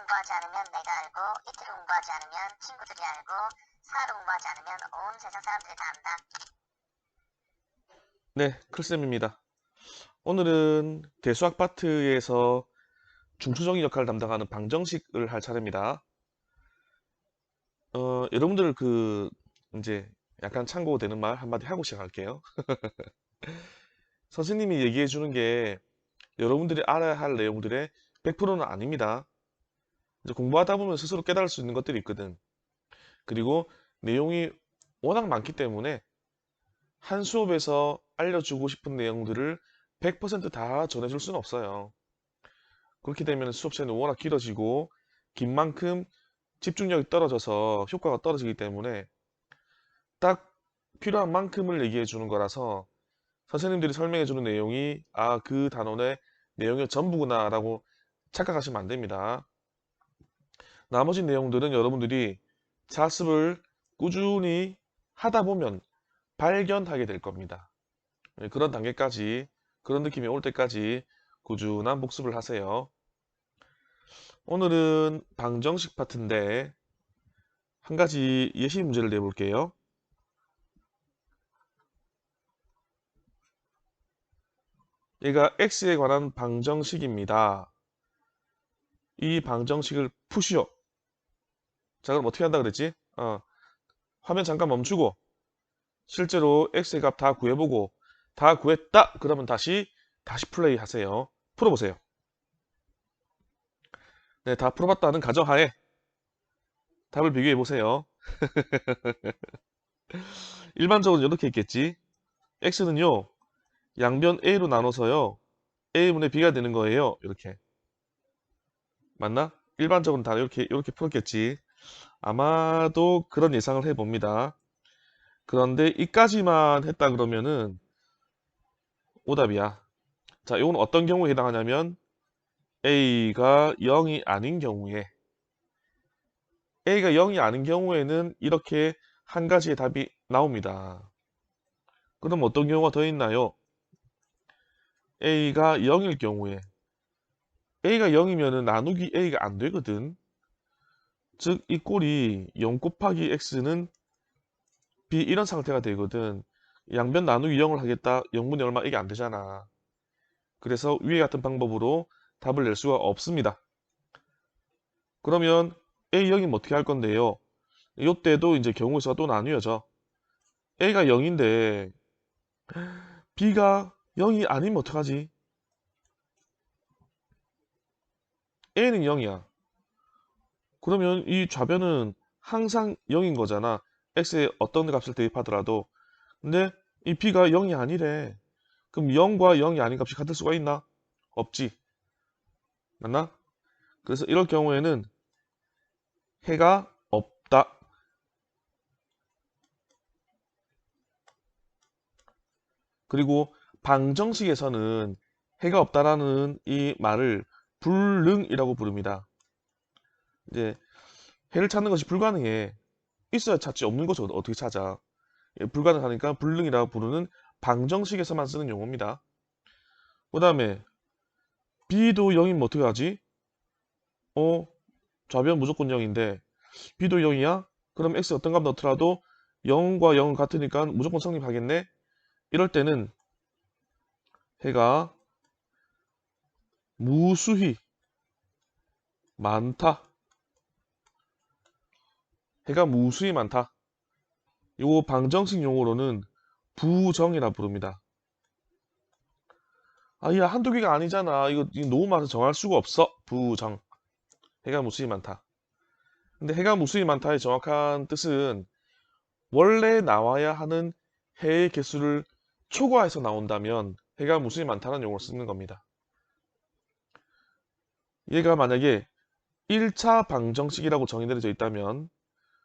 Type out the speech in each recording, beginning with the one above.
공부하지 않으면 내가 알고, 이틀을 공부하지 않으면 친구들이 알고, 사흘을 공부하지 않으면 온 세상 사람들이 다 안다. 네, 클쌤입니다. 오늘은 대수학 파트에서 중추적인 역할을 담당하는 방정식을 할 차례입니다. 여러분들 이제 약간 참고되는 말 한마디 하고 시작할게요. 선생님이 얘기해 주는 게 여러분들이 알아야 할 내용들의 100%는 아닙니다. 이제 공부하다 보면 스스로 깨달을 수 있는 것들이 있거든. 그리고 내용이 워낙 많기 때문에 한 수업에서 알려주고 싶은 내용들을 100%다 전해줄 수는 없어요. 그렇게 되면 수업 시간이 워낙 길어지고 긴 만큼 집중력이 떨어져서 효과가 떨어지기 때문에 딱 필요한 만큼을 얘기해 주는 거라서 선생님들이 설명해 주는 내용이 그 단원의 내용의 전부구나 라고 착각하시면 안 됩니다. 나머지 내용들은 여러분들이 자습을 꾸준히 하다 보면 발견하게 될 겁니다. 그런 단계까지, 그런 느낌이 올 때까지 꾸준한 복습을 하세요. 오늘은 방정식 파트인데 한 가지 예시 문제를 내볼게요. 얘가 x에 관한 방정식입니다. 이 방정식을 푸시오. 자, 그럼 어떻게 한다 그랬지? 화면 잠깐 멈추고 실제로 x의 값 다 구해보고 다 구했다 그러면 다시 플레이 하세요. 풀어보세요. 네, 다 풀어봤다는 가정하에 답을 비교해 보세요. 일반적으로 이렇게 있겠지. x는요 양변 a로 나눠서요 a분의 b가 되는 거예요. 이렇게 맞나? 일반적으로 다 이렇게 풀었겠지. 아마도 그런 예상을 해봅니다. 그런데 이까지만 했다 그러면은 오답이야. 자, 이건 어떤 경우에 해당하냐면 a가 0이 아닌 경우에 a가 0이 아닌 경우에는 이렇게 한 가지의 답이 나옵니다. 그럼 어떤 경우가 더 있나요? a가 0일 경우에 a가 0이면은 나누기 a가 안 되거든. 즉 이 꼴이 0 곱하기 x는 b 이런 상태가 되거든. 양변 나누기 0을 하겠다. 0분의 얼마 이게 안 되잖아. 그래서 위에 같은 방법으로 답을 낼 수가 없습니다. 그러면 A0이면 어떻게 할 건데요? 이때도 이제 경우수가 또 나뉘어져. A가 0인데 B가 0이 아니면 어떡하지? A는 0이야. 그러면 이 좌변은 항상 0인 거잖아. X에 어떤 값을 대입하더라도. 근데 이 B가 0이 아니래. 그럼 0과 0이 아닌 값이 같을 수가 있나? 없지. 맞나? 그래서 이럴 경우에는 해가 없다. 그리고 방정식에서는 해가 없다라는 이 말을 불능이라고 부릅니다. 이제 해를 찾는 것이 불가능해. 있어야 찾지 없는 것을 어떻게 찾아. 불가능하니까 불능이라고 부르는 방정식에서만 쓰는 용어입니다. 그 다음에 b도 0이면 어떻게 하지? 좌변 무조건 0인데 b도 0이야? 그럼 x 어떤 값 넣더라도 0과 0은 같으니까 무조건 성립하겠네? 이럴 때는 해가 무수히 많다. 해가 무수히 많다. 요 방정식 용어로는 부정이라 부릅니다. 야, 한두 개가 아니잖아. 이거 너무 많아서 정할 수가 없어. 부정. 해가 무수히 많다. 근데 해가 무수히 많다의 정확한 뜻은 원래 나와야 하는 해의 개수를 초과해서 나온다면 해가 무수히 많다는 용어를 쓰는 겁니다. 얘가 만약에 1차 방정식이라고 정의 내려져 있다면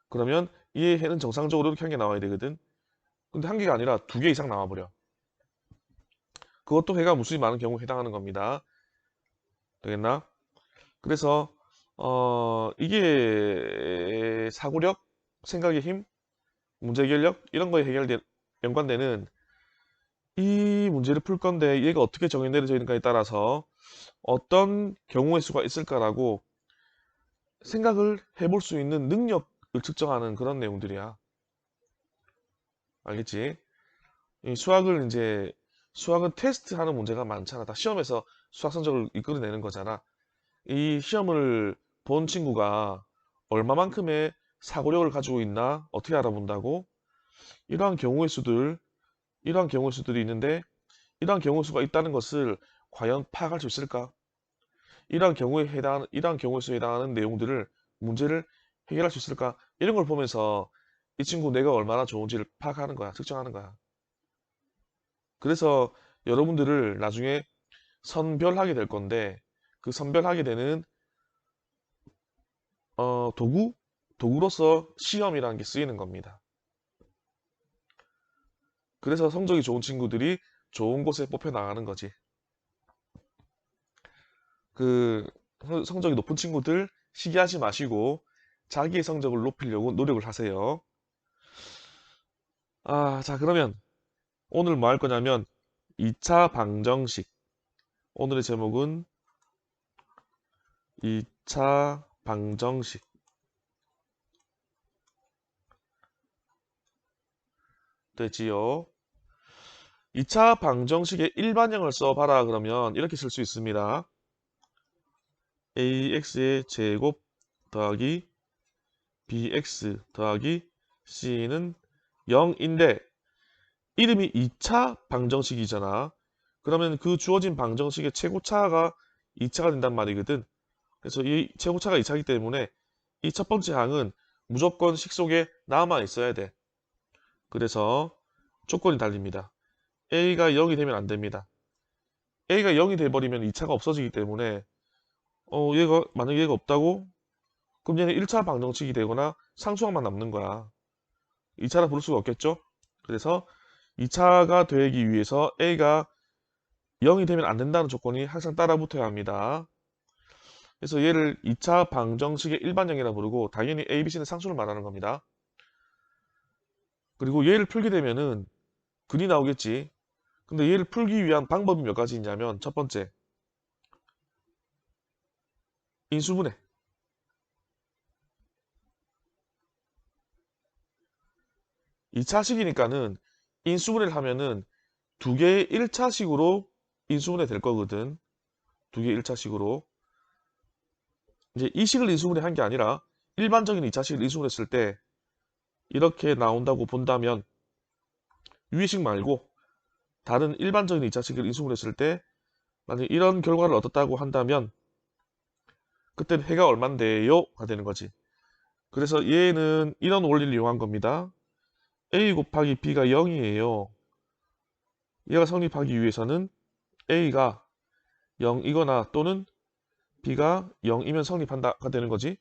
그러면 이 해는 정상적으로 이렇게 한 개 나와야 되거든. 근데 한 개가 아니라 두 개 이상 나와버려. 그것도 해가 무수히 많은 경우에 해당하는 겁니다. 되겠나? 그래서 이게 사고력, 생각의 힘, 문제 해결력 이런 거에 연관되는 이 문제를 풀 건데 얘가 어떻게 정의 내려져 있는가에 따라서 어떤 경우의 수가 있을까라고 생각을 해볼 수 있는 능력을 측정하는 그런 내용들이야. 알겠지? 이 수학은 테스트하는 문제가 많잖아. 다 시험에서 수학 성적을 이끌어내는 거잖아. 이 시험을 본 친구가 얼마만큼의 사고력을 가지고 있나 어떻게 알아본다고? 이러한 경우의 수들, 이러한 경우의 수들이 있는데 이러한 경우의 수가 있다는 것을 과연 파악할 수 있을까? 이러한 경우의 수에 해당하는 내용들을 문제를 해결할 수 있을까? 이런 걸 보면서 이 친구 내가 얼마나 좋은지를 파악하는 거야, 측정하는 거야. 그래서 여러분들을 나중에 선별하게 될 건데 그 선별하게 되는 도구로서 시험이라는 게 쓰이는 겁니다. 그래서 성적이 좋은 친구들이 좋은 곳에 뽑혀 나가는 거지. 그 성적이 높은 친구들 시기하지 마시고 자기의 성적을 높이려고 노력을 하세요. 자, 그러면 오늘 뭐 할 거냐면 2차 방정식. 오늘의 제목은 2차 방정식 되지요. 2차 방정식의 일반형을 써봐라 그러면 이렇게 쓸 수 있습니다. ax의 제곱 더하기 bx 더하기 c는 0인데 이름이 2차 방정식이잖아. 그러면 그 주어진 방정식의 최고차가 2차가 된단 말이거든. 그래서 이 최고차가 2차이기 때문에 이 첫 번째 항은 무조건 식 속에 남아 있어야 돼. 그래서 조건이 달립니다. a가 0이 되면 안 됩니다. a가 0이 돼버리면 2차가 없어지기 때문에 만약에 얘가 없다고? 그럼 얘는 1차 방정식이 되거나 상수항만 남는 거야. 2차라 부를 수가 없겠죠? 그래서 2차가 되기 위해서 a가 0이 되면 안 된다는 조건이 항상 따라 붙어야 합니다. 그래서 얘를 2차 방정식의 일반형이라 부르고 당연히 a, b, c는 상수를 말하는 겁니다. 그리고 얘를 풀게 되면은 근이 나오겠지. 근데 얘를 풀기 위한 방법이 몇 가지 있냐면 첫 번째, 인수분해. 2차식이니까는 인수분해를 하면은 두 개의 1차식으로 인수분해 될 거거든. 두 개의 1차식으로. 이제 이 식을 인수분해 한 게 아니라 일반적인 2차식을 인수분해했을 때 이렇게 나온다고 본다면 위의 식 말고 다른 일반적인 2차식을 인수분해했을 때 만약 이런 결과를 얻었다고 한다면 그때는 해가 얼만데요? 가 되는 거지. 그래서 얘는 이런 원리를 이용한 겁니다. a 곱하기 b가 0이에요. 얘가 성립하기 위해서는 a가 0이거나 또는 b가 0이면 성립한다가 되는 거지.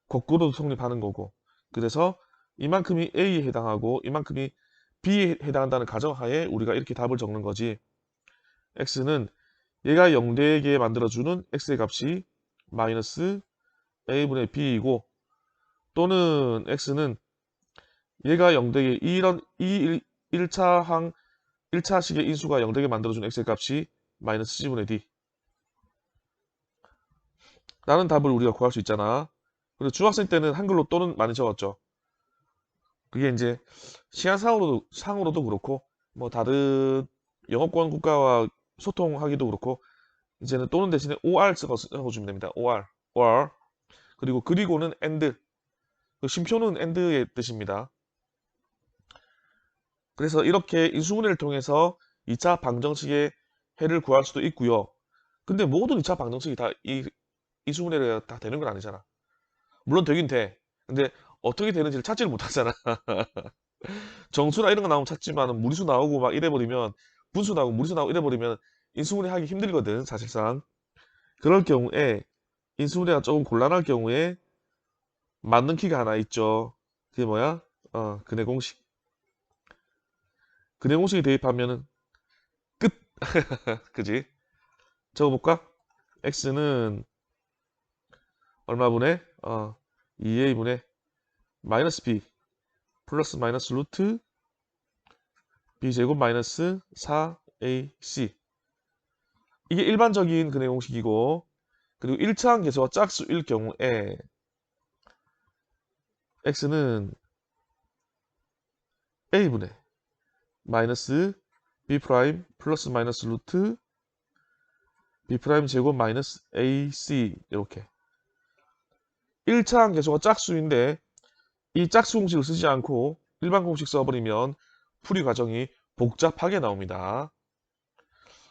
거꾸로도 성립하는 거고. 그래서 이만큼이 a에 해당하고 이만큼이 b에 해당한다는 가정하에 우리가 이렇게 답을 적는 거지. x는 얘가 0되게 만들어주는 x의 값이 마이너스 a분의 b이고 또는 x는 얘가 0되게 이런 이 1차식의 인수가 0되게 만들어주는 x의 값이 마이너스 c분의 d 라는 답을 우리가 구할 수 있잖아. 그리고 중학생 때는 한글로 또는 많이 적었죠. 그게 이제 시간상으로도 그렇고 뭐 다른 영어권 국가와 소통하기도 그렇고 이제는 또는 대신에 or 써주면 됩니다. or 그리고 그리고는 and 그 쉼표는 and의 뜻입니다. 그래서 이렇게 인수분해를 통해서 2차 방정식의 해를 구할 수도 있고요. 근데 모든 2차 방정식이 다 인수분해가 다 되는 건 아니잖아. 물론 되긴 돼. 근데 어떻게 되는지를 찾지를 못하잖아. 정수나 이런 거 나오면 찾지만 무리수 나오고 막 이래버리면 분수 나오고 무리수 나오고 이래버리면 인수분해 하기 힘들거든 사실상. 그럴 경우에 인수분해가 조금 곤란할 경우에 맞는 키가 하나 있죠. 그게 뭐야? 근해 공식. 근해 공식이 대입하면은 끝. 그지? 적어볼까? x는 얼마분의 2a분의 마이너스 b 플러스 마이너스 루트 b제곱 마이너스 4ac 이게 일반적인 근해 공식이고 그리고 1차항 계수가 짝수일 경우에 x는 a분의 마이너스 b 프라임 플러스 마이너스 루트 b 프라임 제곱 마이너스 ac 이렇게 1차항 계수가 짝수인데 이 짝수 공식을 쓰지 않고 일반 공식 써버리면 풀이 과정이 복잡하게 나옵니다.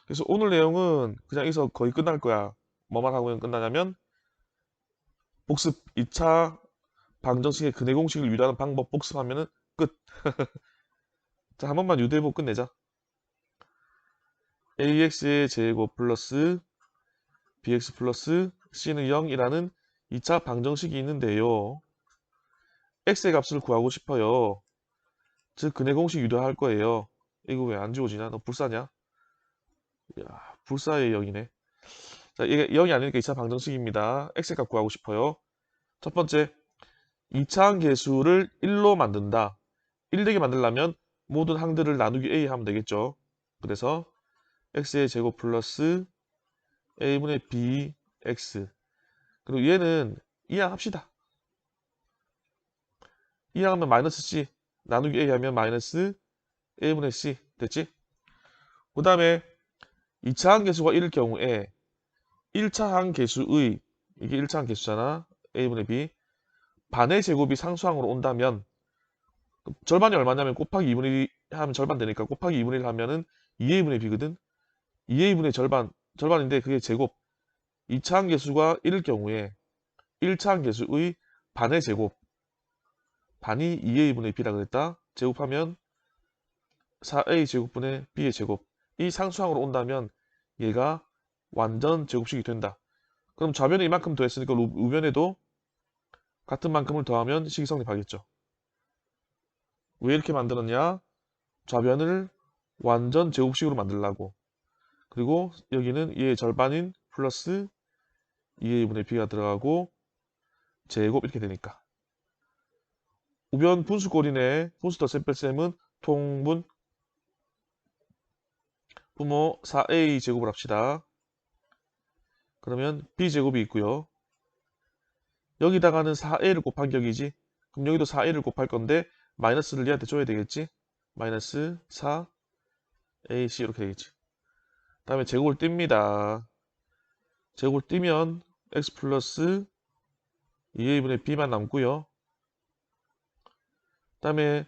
그래서 오늘 내용은 그냥 여기서 거의 끝날 거야. 뭐만 하고 끝나냐면 복습 2차 방정식의 근해 공식을 유도하는 방법 복습하면은 끝. 자, 한 번만 유도해보고 끝내자. ax의 제곱 플러스 bx 플러스 c는 0이라는 2차 방정식이 있는데요. x의 값을 구하고 싶어요. 즉 근해 공식 유도할 거예요. 이거 왜 안 지워지냐? 너 불사냐? 야, 불사의 0이네. 자, 이게 0이 아니니까 2차 방정식입니다. x의 값 구하고 싶어요. 첫 번째, 2차항 계수를 1로 만든다. 1 되게 만들려면 모든 항들을 나누기 a 하면 되겠죠. 그래서 x의 제곱 플러스 a분의 bx. 그리고 얘는 이항합시다. 이항하면 마이너스 c, 나누기 a 하면 마이너스 a분의 c. 됐지? 그 다음에 2차항 계수가 1일 경우에 1차항 계수의, 이게 1차항 계수잖아. a분의 b. 반의 제곱이 상수항으로 온다면 절반이 얼마냐면 곱하기 2분의 1 하면 절반 되니까 곱하기 2분의 1 하면은 2a분의 b거든. 2a분의 절반인데 그게 제곱. 2차항 계수가 1일 경우에 1차항 계수의 반의 제곱. 반이 2a분의 b라 그랬다. 제곱하면 4a 제곱분의 b의 제곱. 이 상수항으로 온다면 얘가 완전 제곱식이 된다. 그럼 좌변에 이만큼 더했으니까 우변에도 같은 만큼을 더하면 식이 성립하겠죠. 왜 이렇게 만들었냐? 좌변을 완전 제곱식으로 만들라고. 그리고 여기는 얘의 절반인 플러스 2a분의 b가 들어가고 제곱 이렇게 되니까. 우변 분수꼴이네. 분수 덧셈 뺄셈은 통분 부모 4a 제곱을 합시다. 그러면 b제곱이 있고요. 여기다가는 4a를 곱한 격이지. 그럼 여기도 4a를 곱할 건데 마이너스를 얘한테 줘야 되겠지. 마이너스 4ac 이렇게 되겠지. 다음에 제곱을 띱니다. 제곱을 띄면 x 플러스 2a분의 b만 남고요. 다음에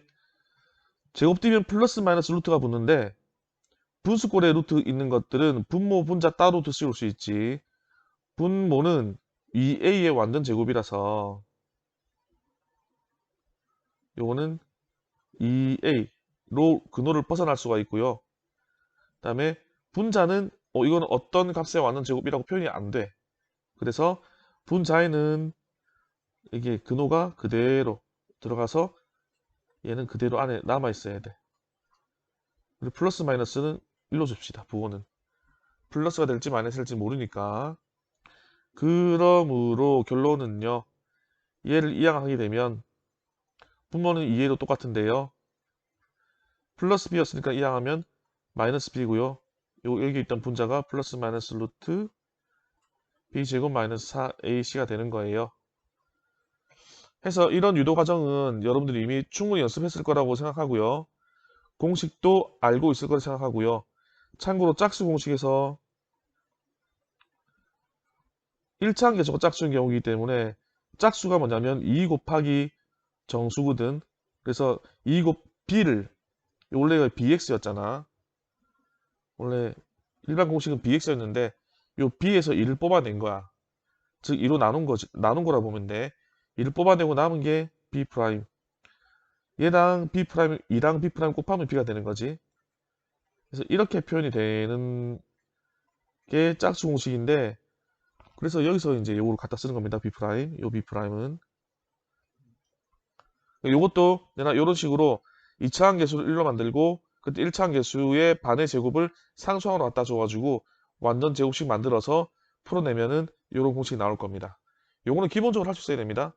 제곱 띄면 플러스 마이너스 루트가 붙는데 분수꼴에 루트 있는 것들은 분모 분자 따로 루트 씌울 수 있지. 분모는 2a의 완전 제곱이라서 요거는 2a로 근호를 벗어날 수가 있고요. 그 다음에 분자는 이거는 어떤 값의 완전 제곱이라고 표현이 안 돼. 그래서 분자에는 이게 근호가 그대로 들어가서 얘는 그대로 안에 남아 있어야 돼. 그리고 플러스 마이너스는 1로 줍시다. 부호는 플러스가 될지 마이너스가 될지 모르니까. 그러므로 결론은요. 얘를 이항하게 되면 분모는 2a로 똑같은데요. 플러스 b였으니까 이항하면 마이너스 b고요. 여기 있던 분자가 플러스 마이너스 루트 b제곱 마이너스 4ac가 되는 거예요. 해서 이런 유도 과정은 여러분들이 이미 충분히 연습했을 거라고 생각하고요. 공식도 알고 있을 거라 생각하고요. 참고로 짝수 공식에서 1차항 계수가 짝수인 경우이기 때문에 짝수가 뭐냐면 2 곱하기 정수거든. 그래서 2 곱 b를 원래가 bx였잖아. 원래 일반 공식은 bx였는데 요 b에서 2를 뽑아낸 거야. 즉 2로 나눈 거라 보면 돼. 2를 뽑아내고 남은 게 b 프라임. 얘랑 b 프라임, 2랑 b 프라임 곱하면 b가 되는 거지. 그래서 이렇게 표현이 되는 게 짝수 공식인데 그래서 여기서 이제 요거를 갖다 쓰는 겁니다. b 프라임. 요 b 프라임은 요것도 내가 이런 식으로 2차항 계수를 1로 만들고 그때 1차항 계수의 반의 제곱을 상수항으로 갖다 줘가지고 완전 제곱식 만들어서 풀어내면은 이런 공식이 나올 겁니다. 요거는 기본적으로 할 수 있어야 됩니다.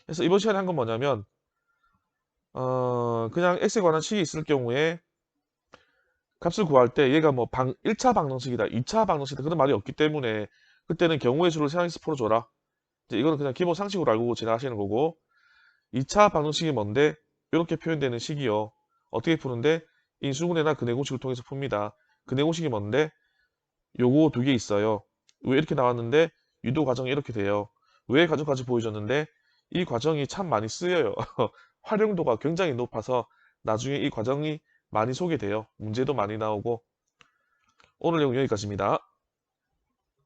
그래서 이번 시간에 한 건 뭐냐면 그냥 x에 관한 식이 있을 경우에 값을 구할 때 얘가 뭐 1차 방정식이다, 2차 방정식이다 그런 말이 없기 때문에 그때는 경우의 수를 세상에서 풀어줘라. 이제 이거는 그냥 기본 상식으로 알고 지나가시는 거고 2차 방정식이 뭔데? 이렇게 표현되는 식이요. 어떻게 푸는데? 인수분해나 근해공식을 통해서 풉니다. 근해공식이 뭔데? 요거 두 개 있어요. 왜 이렇게 나왔는데 유도 과정이 이렇게 돼요. 왜 과정까지 보여줬는데 이 과정이 참 많이 쓰여요. 활용도가 굉장히 높아서 나중에 이 과정이 많이 소개돼요. 문제도 많이 나오고 오늘 내용 여기까지입니다.